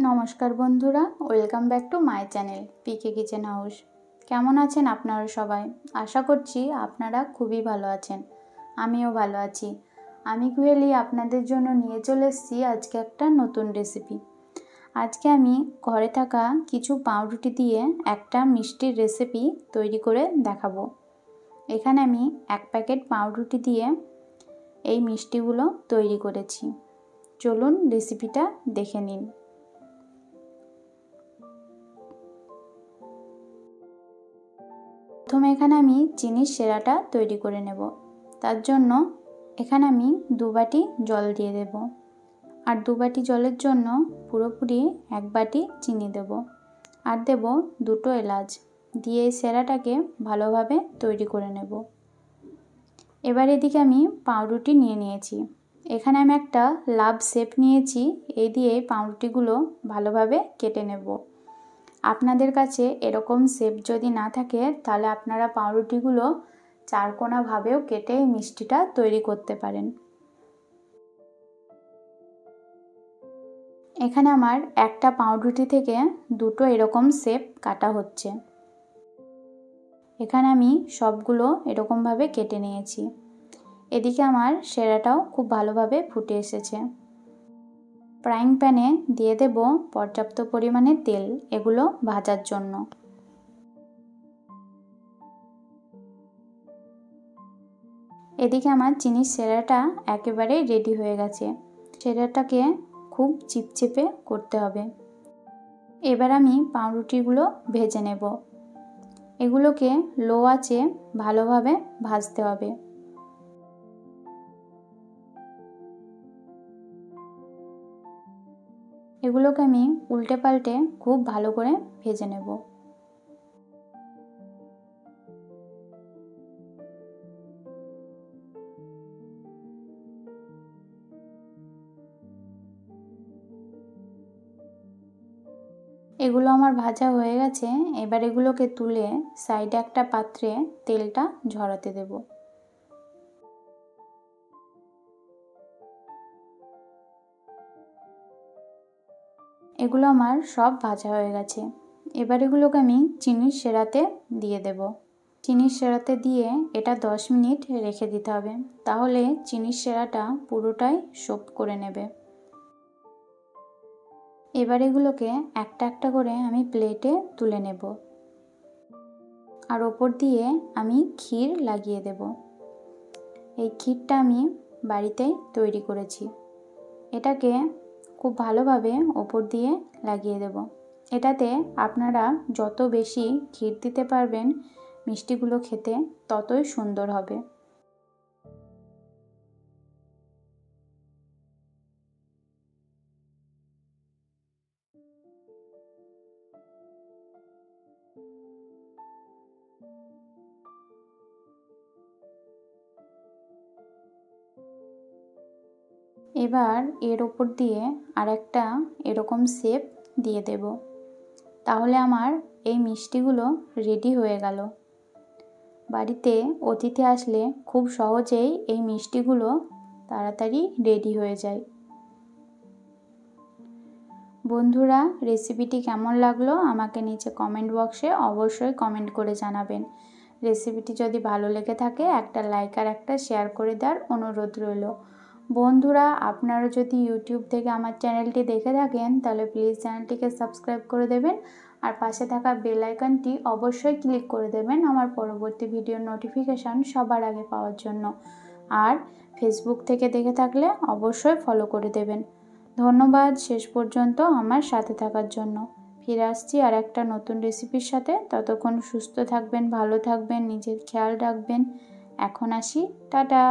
নমস্কার বন্ধুরা, welcome back to my channel PK kitchen house. কেমন আছেন আপনারা সবাই? আশা করছি আপনারা খুবই ভালো আছেন। আমিও ভালো আছি। আমি কুহেলি আপনাদের জন্য নিয়ে চলে এসেছি আজকে একটা নতুন রেসিপি। আজকে আমি ঘরে থাকা কিছু পাউরুটি দিয়ে একটা মিষ্টির রেসিপি তৈরি করে দেখাবো। এখানে আমি 1 প্যাকেট পাউরুটি দিয়ে এই মিষ্টিগুলো তৈরি করেছি। চলুন রেসিপিটা দেখে নিন। প্রথমে এখানে আমি চিনির সেরাটা তৈরি করে নেব। তার জন্য এখানে আমি 2 বাটি জল দিয়ে দেব, আর 2 বাটি জলের জন্য পুরোপুরি 1 বাটি চিনি দেব, আর দেব 2টো এলাচ দিয়ে এই সেরাটাকে ভালোভাবে তৈরি করে নেব। এবার এদিকে আমি পাউরুটি নিয়ে নিয়েছি। এখানে আমি একটা লাভ শেপ নিয়েছি। এই দিয়ে পাউরুটিগুলো ভালোভাবে কেটে নেব। আপনাদের কাছে এরকম শেপ যদি না থাকে তাহলে আপনারা পাউরুটিগুলো চারকোনাভাবেও কেটে মিষ্টিটা তৈরি করতে পারেন। এখানে আমার একটা পাউরুটি থেকে 2টো এরকম শেপ কাটা হচ্ছে। এখানে আমি সবগুলো এরকমভাবে কেটে নিয়েছি। এদিকে আমার সেরাটাও খুব ভালোভাবে ফুটে এসেছে। ফ্রাইং প্যানে দিয়ে দেব পর্যাপ্ত পরিমাণে তেল, এগুলো ভাজার জন্য। এদিকে আমার চিনির সেরাটা একেবারে রেডি হয়ে গেছে। সেরাটাকে খুব চিপচিপে করতে হবে। এবার আমি পাউরুটিগুলো ভেজে নেব। এগুলোকে লো আঁচে ভালোভাবে ভাজতে হবে। এগুলোকে আমি উল্টে পাল্টে খুব ভালো করে ভেজে নেব। এগুলো আমার ভাজা হয়ে গেছে। এবার এগুলোকে তুলে সাইডে একটা পাত্রে তেলটা ঝরাতে দেব। এগুলো আমার সব ভাজা হয়ে গেছে। এবার এগুলোকে আমি চিনির সেরাতে দিয়ে দেব। চিনির সেরাতে দিয়ে এটা 10 মিনিট রেখে দিতে হবে, তাহলে চিনির সেরাটা পুরোটাই সোক করে নেবে। এবার এগুলোকে একটা একটা করে আমি প্লেটে তুলে নেব, আর ওপর দিয়ে আমি ক্ষীর লাগিয়ে দেব। এই ক্ষীরটা আমি বাড়িতেই তৈরি করেছি। এটাকে খুব ভালোভাবে ওপর দিয়ে লাগিয়ে দেব। এটাতে আপনারা যত বেশি ক্ষীর দিতে পারবেন মিষ্টিগুলো খেতে ততই সুন্দর হবে। এবার এর ওপর দিয়ে আরেকটা এরকম শেপ দিয়ে দেব। তাহলে আমার এই মিষ্টিগুলো রেডি হয়ে গেল। বাড়িতে অতিথি আসলে খুব সহজেই এই মিষ্টিগুলো তাড়াতাড়ি রেডি হয়ে যায়। বন্ধুরা, রেসিপিটি কেমন লাগলো আমাকে নিচে কমেন্ট বক্সে অবশ্যই কমেন্ট করে জানাবেন। রেসিপিটি যদি ভালো লেগে থাকে একটা লাইক আর একটা শেয়ার করে দেওয়ার অনুরোধ রইল। বন্ধুরা, আপনারা যদি ইউটিউব থেকে আমার চ্যানেলটি দেখে থাকেন তাহলে প্লিজ চ্যানেলটিকে সাবস্ক্রাইব করে দেবেন, আর পাশে থাকা বেল আইকনটি অবশ্যই ক্লিক করে দেবেন আমার পরবর্তী ভিডিওর নোটিফিকেশান সবার আগে পাওয়ার জন্য। আর ফেসবুক থেকে দেখে থাকলে অবশ্যই ফলো করে দেবেন। ধন্যবাদ শেষ পর্যন্ত আমার সাথে থাকার জন্য। ফিরে আসছি আর একটা নতুন রেসিপির সাথে। ততক্ষণ সুস্থ থাকবেন, ভালো থাকবেন, নিজের খেয়াল রাখবেন। এখন আসি, টাটা।